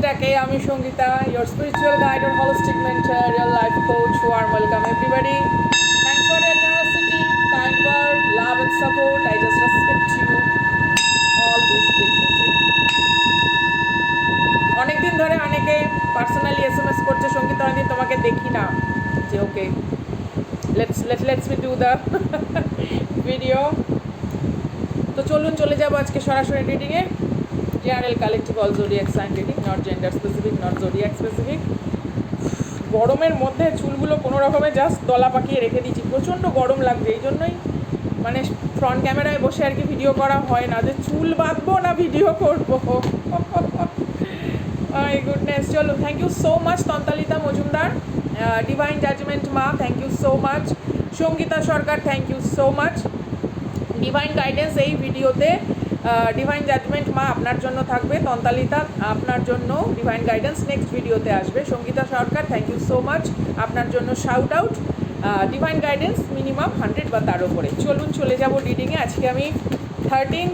Attack. আমি Sangeeta, your spiritual guide or holistic mentor, real life coach. Warm welcome everybody. Thanks for your generosity, kind word, love and support. I just respect you all with dignity. অনেকদিন ধরে অনেকে personally SMS করছে, সঙ্গীতা অনেকদিন তোমাকে দেখি না, যে okay let's me do the video. তো চলুন চলে যাবো আজকে সরাসরি রিডিংয়ে। General collective all zodiac sign reading, not gender specific, not zodiac specific. গরমের মধ্যে চুলগুলো কোনো রকমে জাস্ট দলা পাকিয়ে রেখে দিয়েছি, প্রচণ্ড গরম লাগছে, এই জন্যই মানে ফ্রন্ট ক্যামেরায় বসে আর কি ভিডিও করা হয় না, যে চুল বাঁধবো না ভিডিও করবো। My goodness. চলো, thank you so much Tantalita Majumdar, divine judgment মা, thank you so much. Sangeeta Sarkar, thank you so much. Divine guidance এই ভিডিওতে, ডিভাইন জাজমেন্ট মা আপনার জন্য থাকবে, তন্তালিতা আপনার জন্য ডিভাইন গাইডেন্স নেক্সট ভিডিওতে আসবে। Sangeeta Sarkar, thank you so much, আপনার জন্য shout out. Divine guidance minimum 100 বা তার উপরে। চলুন চলে যাব রিডিংয়ে। আজকে আমি 13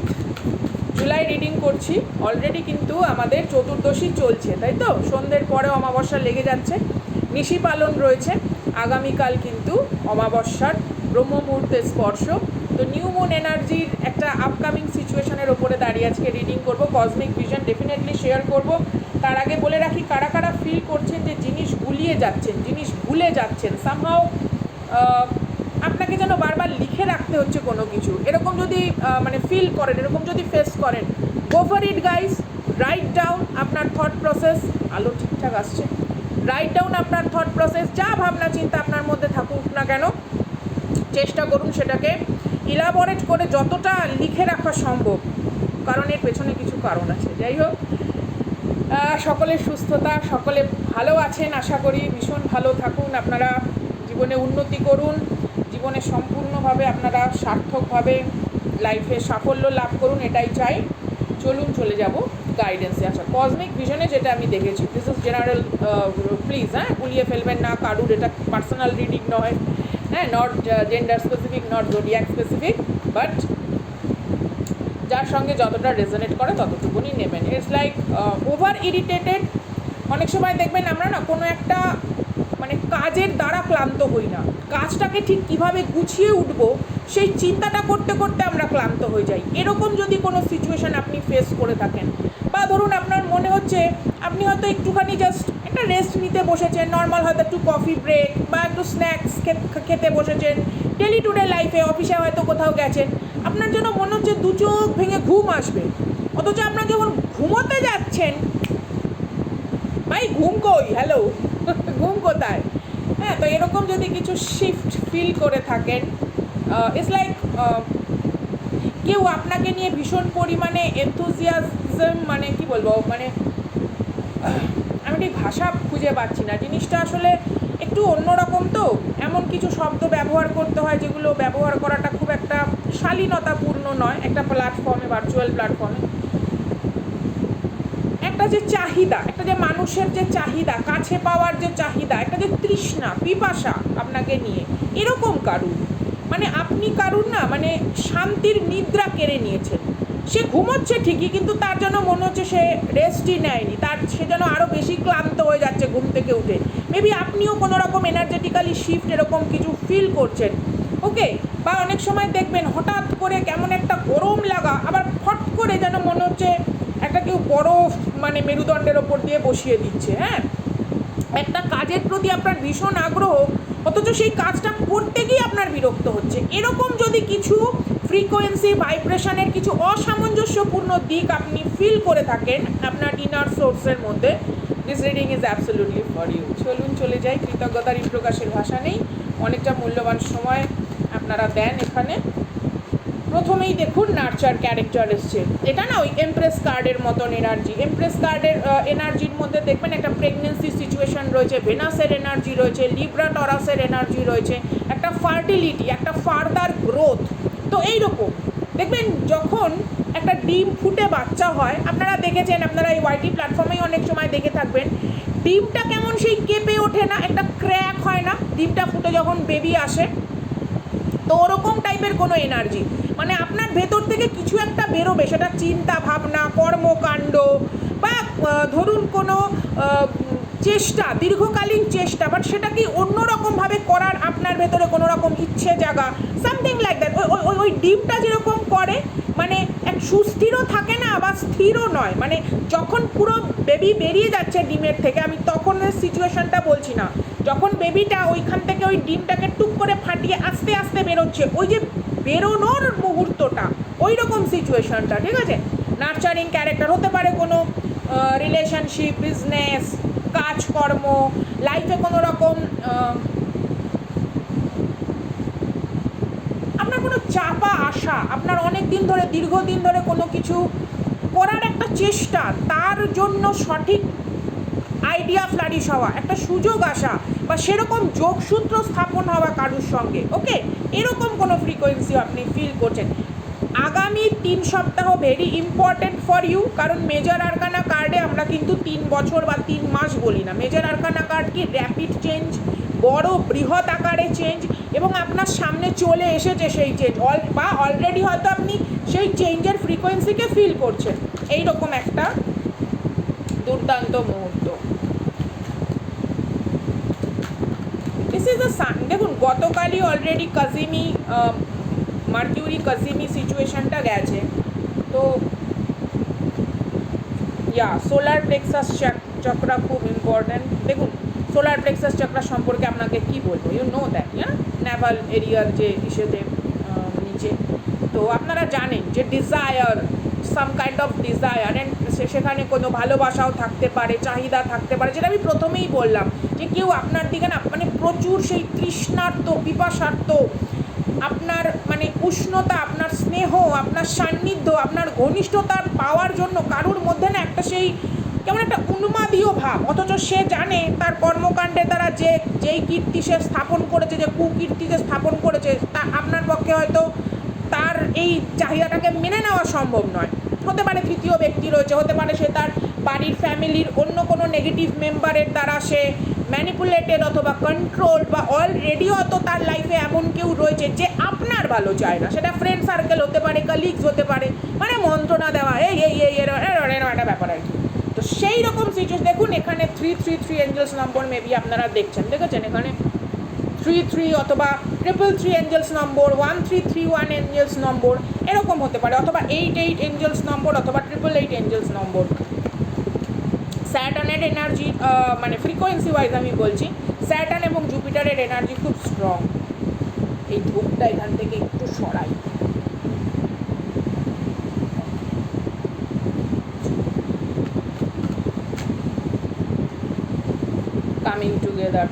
জুলাই রিডিং করছি। অলরেডি কিন্তু আমাদের চতুর্দশী চলছে, তাই তো? সন্ধ্যের পরে অমাবস্যা লেগে যাচ্ছে, নিশি পালন রয়েছে। আগামীকাল কিন্তু অমাবস্যার ব্রহ্ম মুহূর্তের স্পর্শ। তো নিউ মুন এনার্জির একটা আপকামিং সিচুয়েশনের ওপরে দাঁড়িয়ে আজকে রিডিং করব। কসমিক ভিশন ডেফিনেটলি শেয়ার করব। তার আগে বলে রাখি, কারা কারা ফিল করছেন যে জিনিস গুলিয়ে যাচ্ছেন, জিনিস ভুলে যাচ্ছেন, সামহাও আপনাকে যেন বারবার লিখে রাখতে হচ্ছে কোনো কিছু, এরকম যদি মানে ফিল করেন, এরকম যদি ফেস করেন, go for it guys. Write down আপনার থট প্রসেস। আলো ঠিকঠাক আসছে? রাইট ডাউন আপনার থট প্রসেস, যা ভাবনা চিন্তা আপনার মধ্যে থাকুক না কেন, চেষ্টা করুন সেটাকে ইলাবোরেট করে যতটা লিখে রাখা সম্ভব, কারণ এর পেছনে কিছু কারণ আছে। যাই হোক, সকলের সুস্থতা, সকলে ভালো আছেন আশা করি, ভীষণ ভালো থাকুন, আপনারা জীবনে উন্নতি করুন, জীবনে সম্পূর্ণভাবে আপনারা সার্থকভাবে লাইফে সাফল্য লাভ করুন, এটাই চাই। চলুন চলে যাব গাইডেন্সে। আচ্ছা, কসমিক ভিশনে যেটা আমি দেখেছি, দিস ইজ জেনারেল, প্লিজ গুলিয়ে ফেলবেন না কারুর, এটা পার্সোনাল রিডিং নয়, হ্যাঁ, not gender specific, not zodiac specific, but যার সঙ্গে যতটা রেজোনেট করে ততটুকুনি নেবেন। It's like over irritated. অনেক সময় দেখবেন আমরা না কোনো একটা মানে কাজের দ্বারা ক্লান্ত হই না, কাজটাকে ঠিক কীভাবে গুছিয়ে উঠবো সেই চিন্তাটা করতে করতে আমরা ক্লান্ত হয়ে যাই। এরকম যদি কোনো সিচুয়েশান আপনি ফেস করে থাকেন, বা ধরুন আপনার মনে হচ্ছে আপনি হয়তো একটুখানি জাস্ট একটা রেস্ট নিতে বসেছেন, নর্মাল হয়তো একটু কফি ব্রেক বা একটু স্ন্যাক্স খেতে বসেছেন, ডেলি টু ডে লাইফে অফিসে হয়তো কোথাও গেছেন, আপনার জন্য মনে হচ্ছে দু চোখ ভেঙে ঘুম আসবে, অথচ আপনার যখন ঘুমোতে যাচ্ছেন, ভাই ঘুম কই, হ্যালো ঘুম কোথায়? হ্যাঁ, তো এরকম যদি কিছু শিফট ফিল করে থাকেন, ইটস লাইক কেউ আপনাকে নিয়ে ভীষণ পরিমাণে এনথুজিয়াজম, মানে কি বলবো, মানে আমি ঠিক ভাষা খুঁজে পাচ্ছি না, জিনিসটা আসলে একটু অন্যরকম। তো এমন কিছু শব্দ ব্যবহার করতে হয় যেগুলো ব্যবহার করাটা খুব একটা শালীনতাপূর্ণ নয় একটা প্ল্যাটফর্মে, ভার্চুয়াল প্ল্যাটফর্মে। একটা যে চাহিদা, একটা যে মানুষের যে চাহিদা, কাছে পাওয়ার যে চাহিদা, একটা যে তৃষ্ণা, পিপাসা আপনাকে নিয়ে, এরকম কারুর, মানে আপনি কারুর না মানে শান্তির নিদ্রা কেড়ে নিয়েছেন। সে ঘুমোচ্ছে ঠিকই, কিন্তু তার জন্য মনে হচ্ছে সে রেস্টই নেয়নি, সে যেন আরও বেশি ক্লান্ত হয়ে যাচ্ছে ঘুম থেকে উঠে। মেবি আপনিও কোনো রকম এনার্জেটিক্যালি শিফট এরকম কিছু ফিল করছেন, ওকে? বা অনেক সময় দেখবেন হঠাৎ করে কেমন একটা গরম লাগা, আবার ফট করে যেন মনে হচ্ছে একটা কেউ বরফ মানে মেরুদণ্ডের ওপর দিয়ে বসিয়ে দিচ্ছে। হ্যাঁ, একটা কাজের প্রতি আপনার ভীষণ আগ্রহ, অথচ সেই কাজটা করতে গিয়ে আপনার বিরক্ত হচ্ছে। এরকম যদি কিছু ফ্রিকোয়েন্সি ভাইব্রেশনের কিছু অসামঞ্জস্যপূর্ণ দিক আপনি ফিল করে থাকেন আপনার ইনার সোর্সের মধ্যে, this reading is absolutely for you. চলুন চলে যাই, কৃতজ্ঞতার প্রকাশের ভাষা নেই, অনেকটা মূল্যবান সময় আপনারা দেন এখানে। প্রথমেই দেখুন নার্চার ক্যারেক্টার এসছে, এটা না ওই এমপ্রেস কার্ডের মতন এনার্জি। এমপ্রেস কার্ডের এনার্জির মধ্যে দেখবেন একটা প্রেগনেন্সি সিচুয়েশন রয়েছে, ভেনাসের এনার্জি রয়েছে, লিব্রা টরাসের এনার্জি রয়েছে, একটা ফার্টিলিটি, একটা ফার্দার গ্রোথ। তো এইরকম দেখবেন যখন একটা ডিম ফুটে বাচ্চা হয়, আপনারা দেখেছেন, আপনারা এই ওয়াইটি প্ল্যাটফর্মেই অনেক সময় দেখে থাকবেন, ডিমটা কেমন সেই কেঁপে ওঠে না, একটা ক্র্যাক হয় না ডিমটা ফুটে যখন বেবি আসে, তো ওরকম টাইপের কোনো এনার্জি, মানে আপনার ভেতর থেকে কিছু একটা বেরোবে, সেটা চিন্তা ভাবনা, কর্মকাণ্ড বা ধরুন কোনো চেষ্টা, দীর্ঘকালীন চেষ্টা, বাট সেটা কি অন্যরকমভাবে করার আপনার ভেতরে কোনো রকম ইচ্ছে জাগা, সামথিং লাইক দ্যাট। ওই ডিমটা যেরকম করে, মানে এক সুস্থিরও থাকে না বা স্থিরও নয়, মানে যখন পুরো বেবি বেরিয়ে যাচ্ছে ডিমের থেকে, আমি তখন সিচুয়েশনটা বলছি না, যখন বেবিটা ওইখান থেকে ওই ডিমটাকে টুক করে ফাটিয়ে আস্তে আস্তে বেরোচ্ছে, ওই যে বেরোনোর মুহূর্তটা, ওই রকম সিচুয়েশনটা, ঠিক আছে। নার্চারিং ক্যারেক্টার হতে পারে, কোনো রিলেশনশিপ, বিজনেস, কাজকর্ম, লাইফে কোনো রকম আপনার কোনো চাপা আশা, আপনার অনেক দিন ধরে, দীর্ঘদিন ধরে কোনো কিছু করার একটা চেষ্টা, তার জন্য সঠিক আইডিয়া ফ্লারিশ হওয়া, একটা সুযোগ আসা, বা সেরকম যোগসূত্র স্থাপন হওয়া কারুর সঙ্গে, ওকে, এরকম কোনো ফ্রিকোয়েন্সি আপনি ফিল করছেন। আগামী 3 সপ্তাহ ভেরি ইম্পর্টেন্ট ফর ইউ, কারণ মেজর আরকানা কার্ডে আমরা কিন্তু 3 বছর বা 3 মাস বলি না। মেজর আরকানা কার্ড কি র্যাপিড চেঞ্জ, বড় বৃহৎ আকারে চেঞ্জ, এবং আপনার সামনে চলে এসেছে সেই চেঞ্জ, বা অলরেডি হয়তো আপনি সেই চেঞ্জের ফ্রিকোয়েন্সিকে ফিল করছেন। এইরকম একটা দুর্দান্ত মুহূর্ত। This is the sun. দেখুন, গতকালই অলরেডি কাজিমি, মার্কিউরি কাজিমি সিচুয়েশনটা গেছে, তো সোলার প্লেক্সাস চক্রা খুব ইম্পর্ট্যান্ট। দেখুন, সোলার প্লেক্সাস চক্রা সম্পর্কে আপনাকে কি বলবো, ইউ নো দ্যাট, নেভাল এরিয়ার যে ইসেতে নিচে, তো আপনারা জানেন যে desire, some kind of desire, and সেখানে কোনো ভালোবাসাও থাকতে পারে, চাহিদা থাকতে পারে, যেটা আমি প্রথমেই বললাম, যে কেউ আপনার দিকে না মানে প্রচুর সেই তৃষ্ণার্ত, পিপাসার্ত, আপনার মানে উষ্ণতা, আপনার স্নেহ, আপনার সান্নিধ্য, আপনার ঘনিষ্ঠতা পাওয়ার জন্য কারুর মধ্যে না একটা সেই কেমন একটা উন্মাদীয় ভাব, অথচ সে জানে তার কর্মকাণ্ডের দ্বারা যেই কীর্তি সে স্থাপন করেছে, যে কুকীর্তি যে স্থাপন করেছে, তা আপনার পক্ষে হয়তো তার এই চাহিদাটাকে মেনে নেওয়া সম্ভব নয়। হতে পারে তৃতীয় ব্যক্তি রয়েছে, হতে পারে সে তার বাড়ির ফ্যামিলির অন্য কোনো নেগেটিভ মেম্বারের দ্বারা সে ম্যানিপুলেটেড অথবা কন্ট্রোল, বা অলরেডি হয়তো তার লাইফে এমন কেউ রয়েছে যে আপনার ভালো চায় না, সেটা ফ্রেন্ড সার্কেল হতে পারে, কলিগস হতে পারে, মানে মন্ত্রণা দেওয়া, একটা ব্যাপার আর কি। তো সেই রকম সিচুয়েশন, দেখুন এখানে 333 এঞ্জেলস নম্বর মেবি আপনারা দেখেছেন এখানে 33 অথবা 333 এঞ্জেলস নম্বর, 1331 এঞ্জেলস নম্বর, এরকম হতে পারে, অথবা 88 এঞ্জেলস নম্বর, অথবা 888 এঞ্জেলস নম্বর। স্যাটার্নের এনার্জি, মানে ফ্রিকোয়েন্সি ওয়াইজ আমি বলছি, স্যাটার্ন এবং জুপিটারের এনার্জি খুব স্ট্রং। এই ধূপটা এখান থেকে একটু সরাই, coming together,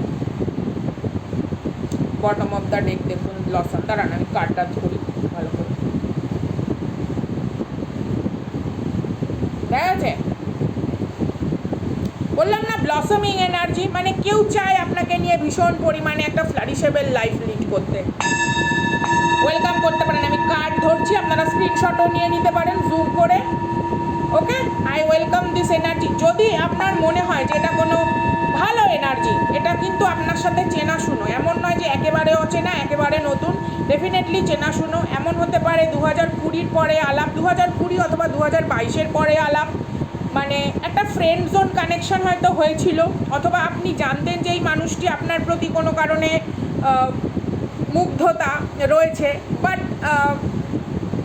bottom of the deck দেখুন, ব্লসম, দাঁড়ান আমি কার্ডটা ধরি ভালো করে, দেখা আছে, বললাম না ব্লসমিং এনার্জি, মানে কেউ চায় আপনাকে নিয়ে ভীষণ পরিমাণে একটা ফ্লারিশেবল লাইফ লিড করতে। ওয়েলকাম করতে পারেন, আমি কার্ড ধরছি, আপনারা স্ক্রিনশটও নিয়ে নিতে পারেন জুম করে, okay. I welcome this energy. যদি আপনার মনে হয় যে এটা কোনো ভালো এনার্জি, এটা কিন্তু আপনার সাথে চেনাশুনো, এমন নয় যে একেবারে অচেনা, একেবারে নতুন, ডেফিনেটলি চেনাশুনো। এমন হতে পারে 2020 পরে আলাপ, 2020 অথবা 2022 পরে আলাপ, মানে একটা ফ্রেন্ড জোন কানেকশন হয়তো হয়েছিল, অথবা আপনি জানতেন যে এই মানুষটি আপনার প্রতি কোনো কারণে মুগ্ধতা রয়েছে, বাট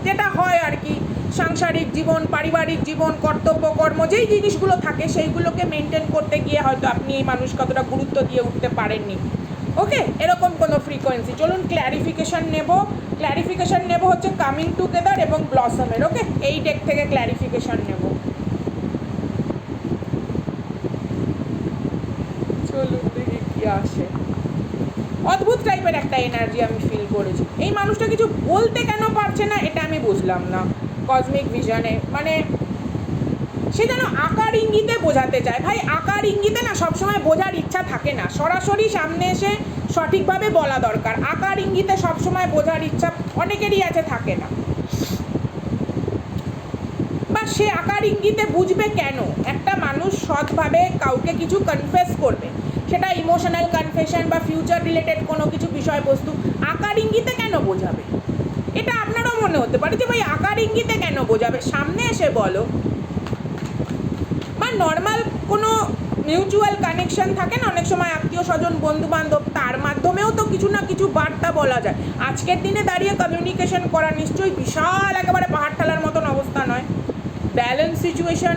যেটা হয় আর কি, সাংসারিক জীবন, পারিবারিক জীবন, কর্তব্য কর্ম, যেই জিনিসগুলো থাকে সেইগুলোকে মেনটেন করতে গিয়ে হয়তো আপনি এই মানুষকে অতটা গুরুত্ব দিয়ে উঠতে পারেননি, ওকে, এরকম কোনো ফ্রিকোয়েন্সি। চলুন ক্ল্যারিফিকেশান নেব হচ্ছে কামিং টুগেদার এবং ব্লসমের, ওকে, এই ডেক থেকে ক্ল্যারিফিকেশান নেব। চলুন দেখি কি আসে। অদ্ভুত টাইপের একটা এনার্জি আমি ফিল করেছি। এই মানুষটা কিছু বলতে কেন পারছে না এটা আমি বুঝলাম না কসমিক ভিশনে, মানে সে যেন আকার ইঙ্গিতে বোঝাতে চায়। ভাই, আকার ইঙ্গিতে না সবসময় বোঝার ইচ্ছা থাকে না, সরাসরি সামনে এসে সঠিকভাবে বলা দরকার। আকার ইঙ্গিতে সবসময় বোঝার ইচ্ছা অনেকেরই আছে, থাকে না, বা সে আকার ইঙ্গিতে বুঝবে কেন? একটা মানুষ সৎভাবে কাউকে কিছু কনফেস করবে, সেটা ইমোশনাল কনফেশন বা ফিউচার রিলেটেড কোনো কিছু বিষয়বস্তু, আকার ইঙ্গিতে কেন বোঝাবে? এটা আপনারও মনে হতে পারে যে ভাই আকার ইঙ্গিতে কেন বোঝাবে, সামনে এসে বলো। বা নর্মাল কোনো মিউচুয়াল কানেকশন থাকে না, অনেক সময় আত্মীয় স্বজন বন্ধু বান্ধব, তার মাধ্যমেও তো কিছু না কিছু বার্তা বলা যায়। আজকের দিনে দাঁড়িয়ে কমিউনিকেশন করা নিশ্চয়ই বিশাল একেবারে পাহাড় ঠালার মতন অবস্থা নয়। ব্যালেন্স সিচুয়েশন,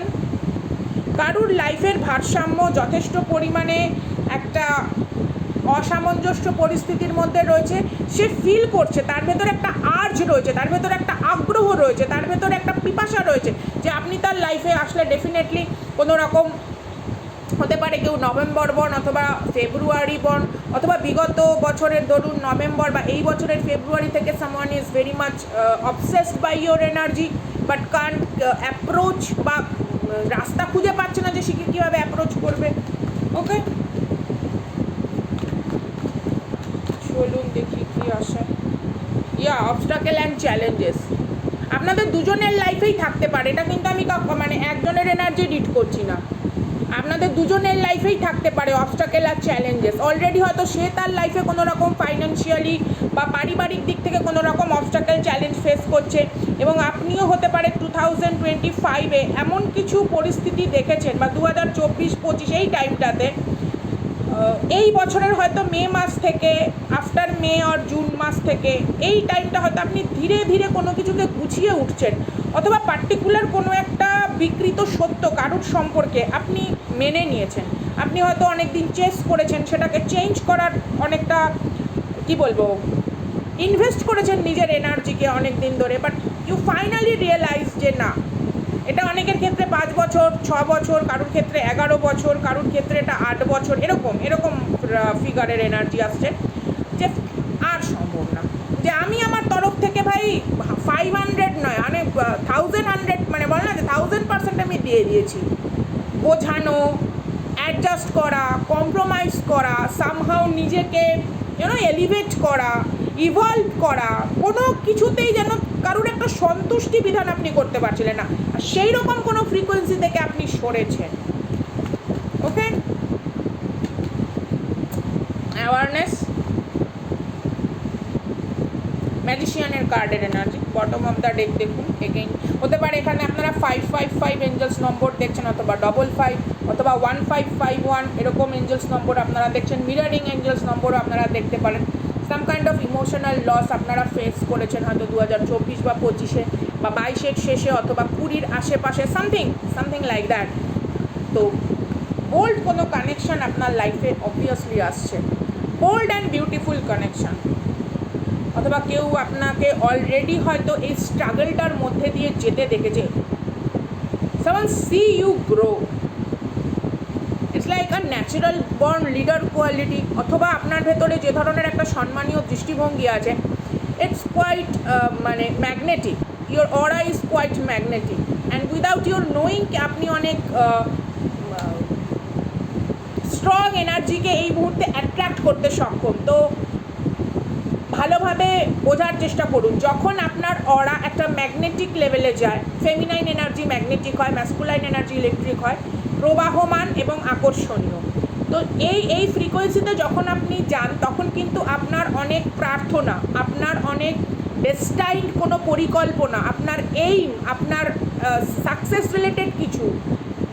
কারুর লাইফের ভারসাম্য যথেষ্ট পরিমাণে একটা অসামঞ্জস্য পরিস্থিতির মধ্যে রয়েছে, সে ফিল করছে, তার ভেতরে একটা আর্জ রয়েছে, তার ভেতরে একটা আগ্রহ রয়েছে, তার ভেতরে একটা পিপাসা রয়েছে যে আপনি তার লাইফে আসলে ডেফিনেটলি কোনো রকম হতে পারে কেউ নভেম্বর বর্ন অথবা ফেব্রুয়ারি বর্ন, অথবা বিগত বছরের ধরুন নভেম্বর বা এই বছরের ফেব্রুয়ারি থেকে someone is very much obsessed by your energy but can't approach, বা রাস্তা খুঁজে পাচ্ছে না যে সে কীভাবে অ্যাপ্রোচ করবে। ওকে, চলুন দেখি কি আসে। অবস্টাকেল অ্যান্ড চ্যালেঞ্জেস আপনাদের দুজনের লাইফেই থাকতে পারে, এটা কিন্তু আমি মানে একজনের এনার্জি রিড করছি না, আপনাদের দুজনের লাইফেই থাকতে পারে অবস্টাকেল আর চ্যালেঞ্জেস। অলরেডি হয়তো সে তার লাইফে কোনো রকম ফাইন্যান্সিয়ালি বা পারিবারিক দিক থেকে কোনো রকম অবস্টাকেল চ্যালেঞ্জ ফেস করছে, এবং আপনিও হতে পারে 2025-এ এমন কিছু পরিস্থিতি দেখেছেন, বা 2024-25 এই টাইমটাতে, এই বছরের হয়তো মে মাস থেকে, আফটার মে আর জুন মাস থেকে এই টাইমটা হয়তো আপনি ধীরে ধীরে কোনো কিছুকে গুছিয়ে উঠছেন, অথবা পার্টিকুলার কোনো একটা বিকৃত সত্য কারুর সম্পর্কে আপনি মেনে নিয়েছেন। আপনি হয়তো অনেক দিন চেস করেছেন, সেটাকে চেঞ্জ করার অনেকটা কি বলবো ইনভেস্ট করেছেন নিজের এনার্জিকে অনেক দিন ধরে, বাট ইউ ফাইনালি রিয়েলাইজ যে না, এটা অনেকের ক্ষেত্রে 5 বছর 6 বছর, কারোর ক্ষেত্রে 11 বছর, কারোর ক্ষেত্রে এটা 8 বছর, এরকম ফিগারের এনার্জি আসছে যে আর সম্ভব না, যে আমি আমার তরফ থেকে ভাই 500 নয় মানে 1100 মানে বলে না যে 1000% আমি দিয়ে দিয়েছি। বোঝানো, অ্যাডজাস্ট করা, কম্প্রোমাইজ করা, সামহাও নিজেকে এলিভেট করা, ইভলভ করা, কোনো কিছুতেই যেন কারুর একটা সন্তুষ্টি বিধান আপনি করতে পারছিলেন না, আর সেই রকম কোনো ফ্রিকোয়েন্সি থেকে আপনি সরেছেন। ওকে, অ্যাওয়ারনেস, ম্যাজিশিয়ানের কার্ডের energy, bottom of the deck দেখুন এগেইন, হতে পারে এখানে আপনারা 555 এঞ্জেলস নম্বর দেখছেন, অথবা 55 অথবা 1551 এরকম এঞ্জেলস নম্বর আপনারা দেখছেন, মিরারিং এঞ্জেলস নম্বরও আপনারা দেখতে পারেন। Some kind of emotional loss আপনারা ফেস করেছেন হয়তো 2024 বা 25-এ বা 22-এর শেষে অথবা 20-র আশেপাশে, সামথিং লাইক দ্যাট। তো বোল্ড কোনো কানেকশন আপনার লাইফে অবভিয়াসলি আসছে, বোল্ড অ্যান্ড বিউটিফুল কানেকশন, অথবা কেউ আপনাকে অলরেডি হয়তো এই স্ট্রাগলটার মধ্যে দিয়ে যেতে দেখেছে। someone see you grow, it's like a natural born leader quality, অথবা আপনার ভেতরে যে ধরনের একটা সম্মানীয় দৃষ্টিভঙ্গি আছে, it's quite মানে magnetic, your aura is quite magnetic, and without your knowing আপনি অনেক স্ট্রং এনার্জিকে এই মুহূর্তে অ্যাট্রাক্ট করতে সক্ষম। তো ভালোভাবে বোঝার চেষ্টা করুন, যখন আপনার অরা একটা ম্যাগনেটিক লেভেলে যায়, ফেমিনাইন এনার্জি ম্যাগনেটিক হয়, ম্যাসকুলাইন এনার্জি ইলেকট্রিক হয়, প্রবাহমান এবং আকর্ষণীয়। তো এই ফ্রিকোয়েন্সিতে যখন আপনি যান, তখন কিন্তু আপনার অনেক প্রার্থনা, আপনার অনেক ডেস্টাইন্ড কোনো পরিকল্পনা, আপনার এইম, আপনার সাকসেস রিলেটেড কিছু,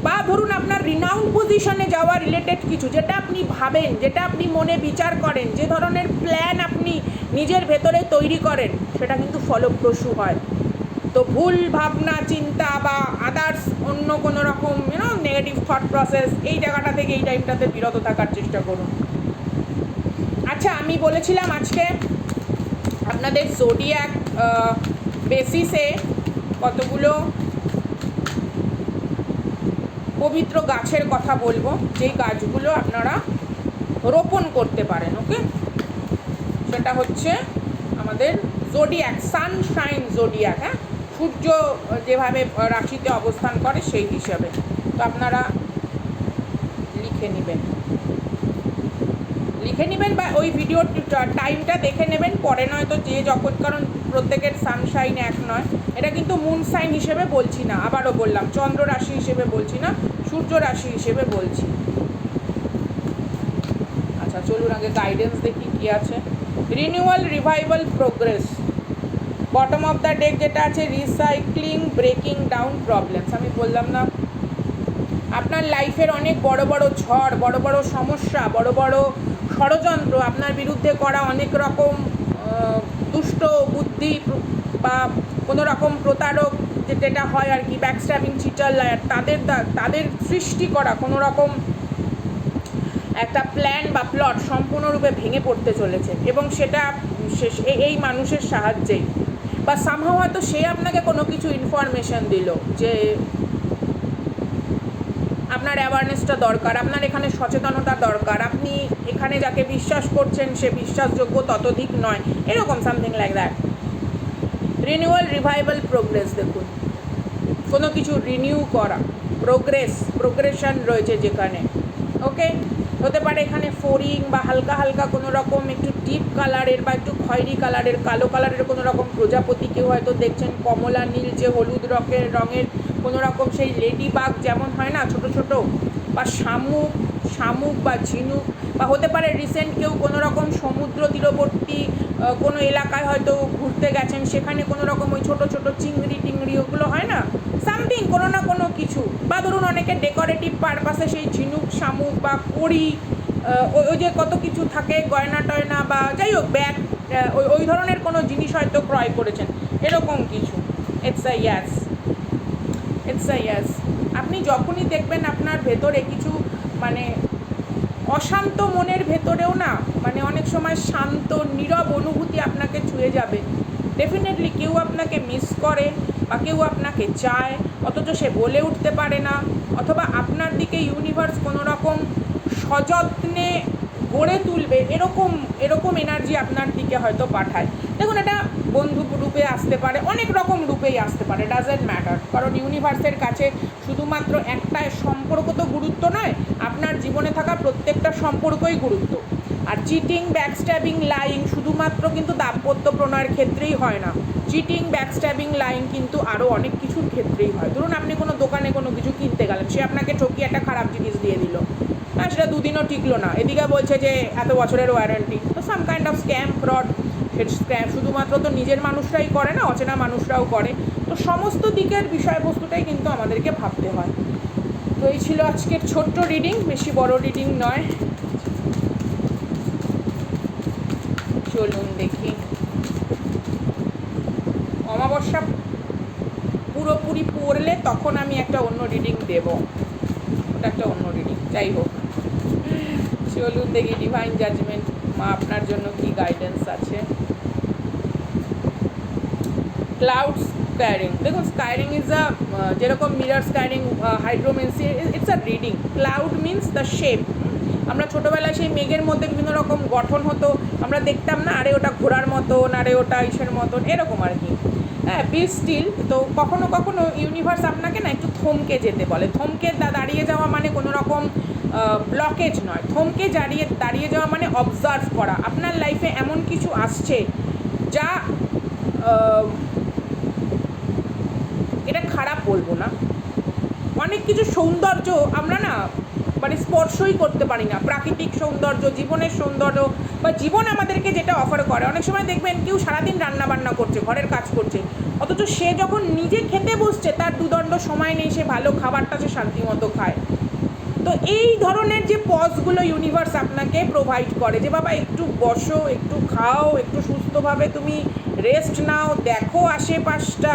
বা ধরুন আপনার রিনাউন্ড পজিশনে যাওয়া রিলেটেড কিছু, যেটা আপনি ভাবেন, যেটা আপনি মনে বিচার করেন, যে ধরনের প্ল্যান আপনি নিজের ভেতরে তৈরি করেন, সেটা কিন্তু ফলপ্রসূ হয়। তো ভুল ভাবনা চিন্তা বা আদার্স অন্য কোনো রকম নেগেটিভ থট প্রসেস, এই জায়গাটা থেকে এই টাইমটাতে বিরত থাকার চেষ্টা করুন। আচ্ছা, আমি বলেছিলাম আজকে আপনাদের জোডিয়াক বেসিসে কতগুলো পবিত্র গাছের কথা বলবো, যেই গাছগুলো আপনারা রোপণ করতে পারেন। ওকে, সেটা হচ্ছে আমাদের জোডিয়াক, সানশাইন জোডিয়াক, হ্যাঁ, সূর্য যেভাবে রাশিতে অবস্থান করে সেই হিসাবে। তো আপনারা লিখে নেবেন বা ওই ভিডিওর টাইমটা দেখে নেবেন, পরে নয় তো যে যখন, কারণ প্রত্যেকের সানশাইন এক নয়, এটা কিন্তু মুন সাইন হিসেবে বলছি না, আবারও বললাম চন্দ্র রাশি হিসেবে বলছি না, সূর্য রাশি হিসেবে বলছি। আচ্ছা, চলুন আগে গাইডেন্স দেখি কি আছে। Renewal, revival, progress, bottom of the deck যেটা আছে রিসাইক্লিং, ব্রেকিং ডাউন প্রবলেমস। আমি বললাম না আপনার লাইফের অনেক বড় বড় ঝড়, বড় বড় সমস্যা, বড় বড় ষড়যন্ত্র, আপনার বিরুদ্ধে করা অনেক রকম দুষ্ট বুদ্ধি বা কোনো রকম প্রতারক যেটা হয় আর কি, ব্যাকস্ট্যাবিং, চিটার, লায়ার, তাদের সৃষ্টি করা কোনো রকম একটা প্ল্যান বা প্লট সম্পূর্ণরূপে ভেঙে পড়তে চলেছে, এবং সেটা এই মানুষের সাহায্যেই বা সামহাও হয়তো সে আপনাকে কোনো কিছু ইনফরমেশন দিল যে আপনার অ্যাওয়ারনেসটা দরকার, আপনার এখানে সচেতনতা দরকার, আপনি এখানে যাকে বিশ্বাস করছেন সে বিশ্বাসযোগ্য ততোধিক নয়, এরকম something like that. Renewal, revival, progress, দেখুন কোনো কিছু রিনিউ করা, প্রোগ্রেশন রয়েছে যেখানে, ওকে। হতে পারে এখানে ফোরিং বা হালকা হালকা কোনো রকম একটু ডিপ কালারের বা একটু খয়েরি কালারের, কালো কালারের কোনো রকম প্রজাপতি কেউ হয়তো দেখছেন, কমলা নীল যে হলুদ রঙের কোনো রকম সেই লেডি বাগ যেমন হয় না ছোট ছোট, বা শামুক বা ঝিনুক, বা হতে পারে রিসেন্ট কেউ কোনো রকম সমুদ্র তীরবর্তী কোনো এলাকায় হয়তো ঘুরতে গেছেন, সেখানে কোনো রকম ওই ছোটো ছোটো চিংড়ি টিংড়ি ওগুলো হয় না সামথিং কোনো না কোনো কিছু, বা ধরুন অনেকে ডেকোরেটিভ পারপাসে সেই ঝিনুক শামুক বা কড়ি ওই যে কত কিছু থাকে গয়না টয়না বা যাই হোক ব্যাগ, ওই ধরনের কোনো জিনিস হয়তো ক্রয় করেছেন, এরকম কিছু। ইটস আ ইয়াস। আপনি যখনই দেখবেন আপনার ভেতরে কিছু মানে অশান্ত মনের ভেতরেও না মানে অনেক সময় শান্ত নীরব অনুভূতি আপনাকে ছুঁয়ে যাবে, ডেফিনেটলি কেউ আপনাকে মিস করে বা কেউ আপনাকে চায় অথচ সে বলে উঠতে পারে না, অথবা আপনার দিকে ইউনিভার্স কোনো রকম সযত্নে গড়ে তুলবে এরকম এনার্জি আপনার দিকে হয়তো পাঠায়। দেখুন এটা বন্ধু রূপে আসতে পারে, অনেক রকম রূপেই আসতে পারে, ডাজেন্ট ম্যাটার, কারণ ইউনিভার্সের কাছে শুধুমাত্র একটা সম্পর্ক তো গুরুত্ব নয়, আপনার জীবনে থাকা প্রত্যেকটা সম্পর্কই গুরুত্ব। আর চিটিং, ব্যাকস্ট্যাবিং, লাইং শুধুমাত্র কিন্তু দাম্পত্য প্রণয়ের ক্ষেত্রেই হয় না, চিটিং, ব্যাকস্ট্যাবিং, লাইং কিন্তু আরও অনেক কিছুর ক্ষেত্রেই হয়। ধরুন আপনি কোনো দোকানে কোনো কিছু কিনতে গেলেন, সে আপনাকে ঠকিয়ে একটা খারাপ জিনিস দিয়ে দিল, হ্যাঁ সেটা দুদিনও টিকলো না, এদিকে বলছে যে এত বছরের ওয়ারেন্টি, তো সাম kind of scam, fraud. Scam শুধুমাত্র তো নিজের মানুষরাই করে না, অচেনা মানুষরাও করে, তো সমস্ত দিকের বিষয়বস্তুটাই কিন্তু আমাদেরকে ভাবতে হয়। তো এই ছিল আজকের ছোট্ট রিডিং, বেশি বড় রিডিং নয়। চলুন দেখি, অমাবস্যা পুরোপুরি পড়লে তখন আমি একটা অন্য রিডিং দেবো, ওটা একটা অন্য রিডিং, যাই হোক চলুন দেখি ডিভাইন জাজমেন্ট মা আপনার জন্য কি গাইডেন্স আছে। ক্লাউড স্কায়ারিং, দেখুন স্কায়ারিং ইজ আ যেরকম mirror scrying, hydromancy, it's a reading. Cloud means the shape, আমরা ছোটোবেলায় সেই মেঘের মধ্যে বিভিন্ন রকম গঠন হতো, আমরা দেখতাম না, আরে ওটা ঘোড়ার মতন, আরে ওটা ইসের মতন, এরকম আর কি। হ্যাঁ, বি স্টিল। তো কখনো কখনো ইউনিভার্স আপনাকে না একটু থমকে যেতে বলে, থমকে দাঁড়িয়ে যাওয়া মানে কোনো রকম ব্লকেজ নয়, থমকে দাঁড়িয়ে যাওয়া মানে অবজার্ভ করা, আপনার লাইফে এমন কিছু আসছে যা এটা খারাপ বলবো না, অনেক কিছু সৌন্দর্য আমরা না মানে স্পর্শই করতে পারি না, প্রাকৃতিক সৌন্দর্য, জীবনের সৌন্দর্য বা জীবন আমাদেরকে যেটা অফার করে। অনেক সময় দেখবেন কেউ সারাদিন রান্নাবান্না করছে, ঘরের কাজ করছে, অথচ সে যখন নিজে খেতে বসছে তার দুদণ্ড সময় নেই, সে ভালো খাবারটা সে শান্তিমতো খায়। তো এই ধরনের যে পজগুলো ইউনিভার্স আপনাকে প্রোভাইড করে, যে বাবা একটু বসো, একটু খাও, একটু সুস্থভাবে তুমি রেস্ট নাও, দেখো আশেপাশটা,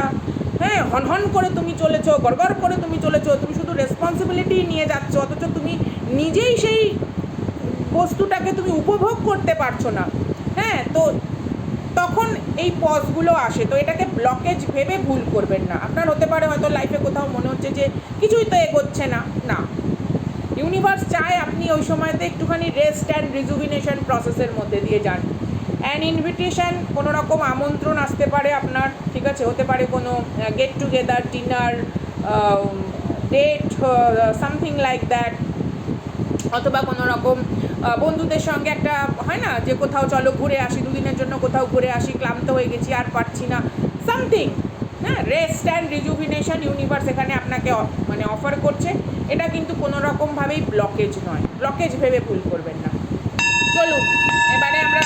হ্যাঁ হনহন করে তুমি চলেছো, গড়গড় করে তুমি চলেছো, তুমি শুধু রেসপন্সিবিলিটি নিয়ে যাচ্ছ, অথচ তুমি নিজেই সেই বস্তুটাকে তুমি উপভোগ করতে পারছো না। হ্যাঁ, তো তখন এই পজগুলো আসে, তো এটাকে ব্লকেজ ভেবে ভুল করবেন না। আপনার হতে পারে হয়তো লাইফে কোথাও মনে হচ্ছে যে কিছুই তো এগোচ্ছে না, না, ইউনিভার্স চায় আপনি ওই সময়তে একটুখানি রেস্ট অ্যান্ড রিজুভিনেশন প্রসেসের মধ্যে দিয়ে যান। অ্যান্ড ইনভিটেশন, কোনো রকম আমন্ত্রণ আসতে পারে আপনার, ঠিক আছে, হতে পারে কোনো get together, dinner, date, something like that, অথবা কোনো রকম বন্ধুদের সঙ্গে একটা হয় না যে কোথাও চলো ঘুরে আসি, দুদিনের জন্য কোথাও ঘুরে আসি, ক্লান্ত হয়ে গেছি আর পারছি না, সামথিং। হ্যাঁ, রেস্ট অ্যান্ড রিজুভিনেশন ইউনিভার্স এখানে আপনাকে মানে অফার করছে, এটা কিন্তু কোনো রকমভাবেই ব্লকেজ নয়, ব্লকেজ ভেবে ভুল করবেন না। চলুন এবারে আমরা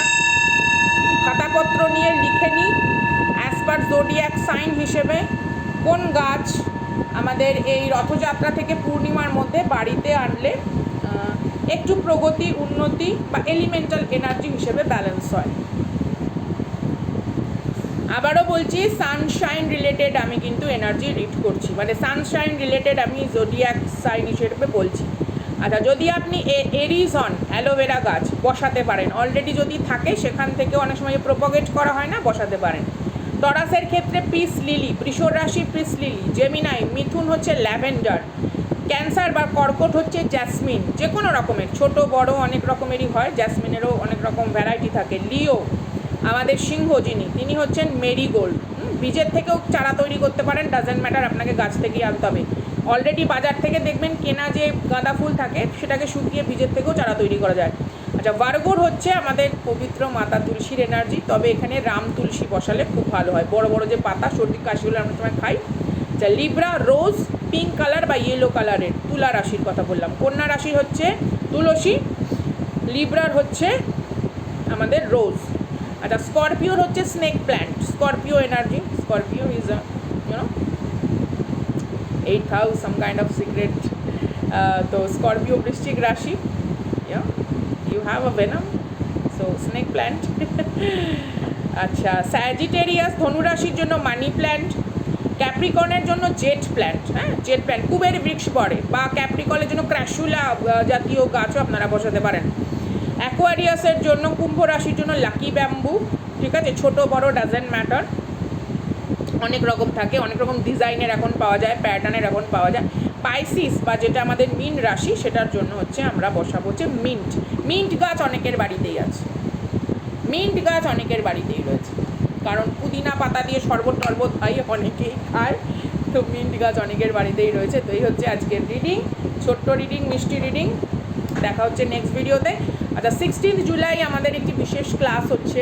খাতাপত্র নিয়ে লিখে নিই অ্যাজ পার জোডিয়াক সাইন হিসেবে কোন গাছ আমাদের এই রথযাত্রা থেকে পূর্ণিমার মধ্যে বাড়িতে আনলে একটু প্রগতি, উন্নতি বা এলিমেন্টাল এনার্জি হিসেবে ব্যালেন্স হয়। আবারও বলছি, সানশাইন রিলেটেড আমি কিন্তু এনার্জি রিড করছি, মানে সানশাইন রিলেটেড আমি জোডিয়াক সাইন হিসেবে বলছি। আচ্ছা, যদি আপনি এরিজ হন, অ্যালোভেরা গাছ বসাতে পারেন, অলরেডি যদি থাকে সেখান থেকেও অনেক সময় প্রোপাগেট করা হয় না, বসাতে পারেন। টরাসের ক্ষেত্রে পিস লিলি, বৃষ রাশি পিস লিলি, জেমিনাই মিথুন হচ্ছে ল্যাভেন্ডার, ক্যান্সার বা কর্কট হচ্ছে জ্যাসমিন, যে কোনো রকমের, ছোট বড় অনেক রকমেরই হয়, জ্যাসমিনেরও অনেক রকম ভ্যারাইটি থাকে। লিও আমাদের সিংহ তিনি হচ্ছেন মেরিগোল্ড, বীজের থেকেও চারা তৈরি করতে পারেন, ডাজেন্ট ম্যাটার, আপনাকে গাছ থেকেই আনতে হবে। অলরেডি বাজার থেকে দেখবেন কেনা যে গাঁদা ফুল থাকে সেটাকে শুকিয়ে বীজের থেকেও চারা তৈরি করা যায়। আচ্ছা, ভার্গোর হচ্ছে আমাদের পবিত্র মাতা তুলসীর এনার্জি, তবে এখানে রাম তুলসী বসালে খুব ভালো হয়, বড় বড় যে পাতা সর্দি কাশিগুলো আমরা সময় খাই। আচ্ছা, লিব্রা রোজ পিঙ্ক কালার বা ইয়েলো কালারের, তুলা রাশির কথা বললাম। কন্যা রাশির হচ্ছে তুলসী, লিব্রার হচ্ছে আমাদের রোজ। আচ্ছা, স্করপিওর হচ্ছে snake plant, Scorpio energy, Scorpio is eight house, some kind of secret. তো স্করপিও বৃশ্চিক রাশি, you have a venom, so snake plant. আচ্ছা, স্যাজিটেরিয়াস ধনু রাশির জন্য মানি প্ল্যান্ট, ক্যাপ্রিকনের জন্য জেট প্ল্যান্ট, হ্যাঁ জেট প্ল্যান্ট, কুবের বৃক্ষ পড়ে, বা ক্যাপ্রিকনের জন্য ক্র্যাশুলা জাতীয় গাছও আপনারা বসাতে পারেন। অ্যাকোয়ারিয়াসের জন্য, কুম্ভ রাশির জন্য লাকি ব্যাম্বু, ঠিক আছে, ছোট বড় ডাজেন্ট ম্যাটার, অনেক রকম থাকে, অনেক রকম ডিজাইনের এখন পাওয়া যায়, প্যাটার্নের এখন পাওয়া যায়। পাইসিস বা যেটা আমাদের মিন রাশি, সেটার জন্য হচ্ছে আমরা বসাবো হচ্ছে মিন্ট। মিন্ট গাছ অনেকের বাড়িতেই আছে, মিন্ট গাছ অনেকের বাড়িতেই রয়েছে, কারণ পুদিনা পাতা দিয়ে শরবত টরবত হয়, অনেকেই খায়, তো মিন্ট গাছ অনেকের বাড়িতেই রয়েছে। তো এই হচ্ছে আজকের রিডিং, ছোট্ট রিডিং, মিষ্টি রিডিং। দেখা হচ্ছে নেক্সট ভিডিওতে। আচ্ছা, 16 জুলাই আমাদের একটি বিশেষ ক্লাস হচ্ছে,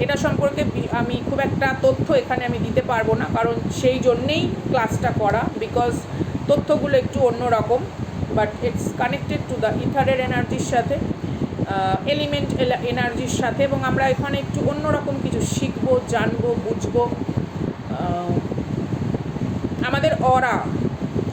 এটা সম্পর্কে আমি খুব একটা তথ্য এখানে আমি দিতে পারবো না, কারণ সেই জন্যেই ক্লাসটা করা, বিকজ তথ্যগুলো একটু অন্যরকম, but it's connected to the ইথারের এনার্জির সাথে, এলিমেন্ট এনার্জির সাথে, এবং আমরা এখানে একটু অন্যরকম কিছু শিখবো, জানবো, বুঝবো। আমাদের অরা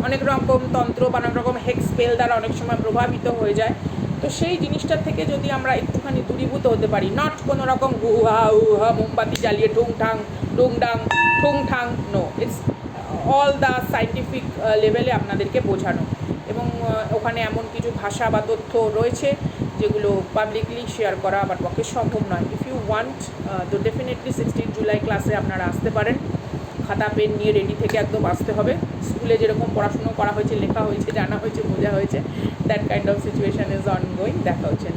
অনেক রকম তন্ত্র বা অনেক রকম হেক্স স্পেল দ্বারা অনেক সময় প্রভাবিত হয়ে যায়, তো সেই জিনিসটার থেকে যদি আমরা একটুখানি দূরীভূত হতে পারি, নট কোনো রকম হুহা উহা মোমবাতি জ্বালিয়ে ঠুং ঠাং ঠুং ঠাং, no, it's all the scientific লেভেলে আপনাদেরকে বোঝানো, এবং ওখানে এমন কিছু ভাষা বা তথ্য রয়েছে যেগুলো পাবলিকলি শেয়ার করা আমার পক্ষে সম্ভব নয়। ইফ ইউ ওয়ান্ট, তো ডেফিনেটলি 16 জুলাই ক্লাসে আপনারা আসতে পারেন, খাতা পেন নিয়ে রেডি থেকে একদম আসতে হবে। স্কুলে যেরকম পড়াশুনো করা হয়েছে, লেখা হয়েছে, জানা হয়েছে, বোঝা হয়েছে, that kind of situation is ongoing. দেখা হচ্ছে